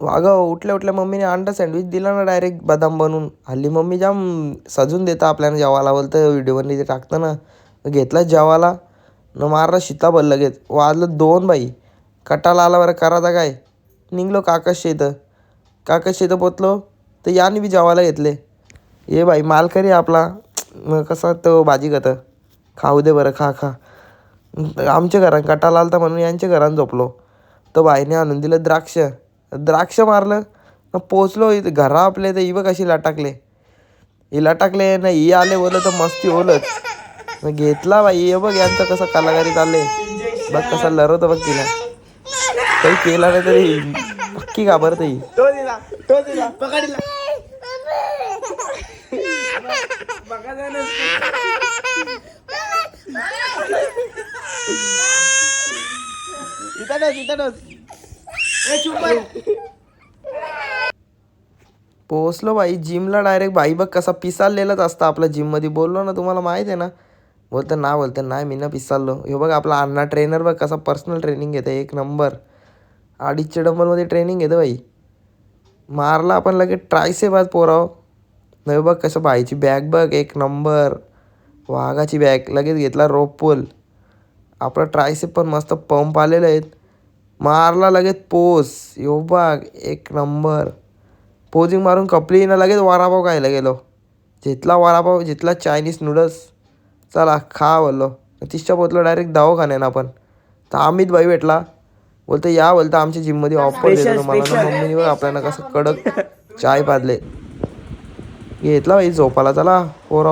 वागं उठल्या उठल्या मम्मीने अंडा सँडविच दिला ना डायरेक्ट बदाम बनवून. हल्ली मम्मी जाम सजून देतं आपल्याला जेवायला, बोलतं व्हिडिओमध्ये ते टाकतं ना. घेतला जेवायला न मारला सीताफळ लगेच. वाजलं 2 बाई. कटाला आला बरं करायचा काय. निघलो काकाशी इथं. काकाशी इथं पोचलो तर याने बी जेवायला घेतले. ये बाई मालकरी आपला मग कसा तो भाजी खातं. खाऊ दे बरं, खा खा. आमच्या घरात कटाला आलता म्हणून यांच्या घरात झोपलो. तर बाईने आणून दिलं द्राक्ष मारलं. मग पोचलो इथं घरा आपले तर ही बघ कशी लटाकले. ही लटाकले ना ही आले बोललं तर मस्ती बोलत. मग घेतला बाई. हे बघ यांचं कसं कलाकारी चालले. बघ कसा लढवतं बघ तिला. काही केला नाही तरी पक्की घाबरत ही. पोचलो बाई जिमला डायरेक्ट. बाई बघ कसा पिसाललेलाच असतं आपल्या जिममध्ये. बोललो ना तुम्हाला माहीत आहे ना. बोलतं नाही मी ना पिसाललो. हे बघ आपला अण्णा ट्रेनर बघ कसा पर्सनल ट्रेनिंग घेतं 1 नंबर. 250 डंबलमध्ये ट्रेनिंग घेतं बाई. मारला आपण लगेच ट्रायसेप आज पोराव. नाही बघ कसं बाईची बॅग बघ 1 नंबर. वाघाची बॅग. लगेच घेतला रोप पूल. आपला ट्रायसेप पण मस्त पंप आलेले आहेत. मारला लगेच पोज. यो बघ 1 नंबर. पोजिंग मारून कपली ना लगेच वडापाव खायला गेलो. जिथला वडापाव जिथला चायनीज नूडल्स. चला खा बोललो. तिसच्या पोचलो डायरेक्ट दवाखान्यानं आपण. तर अमित भाई भेटला. बोलतं या बोलतं आमच्या जिममध्ये ऑफर देतो तुम्हाला ना. मम्मीने बघ आपल्याला कसं कडक चाय पाजले. घेतला भाई झोपाला. चला पोरा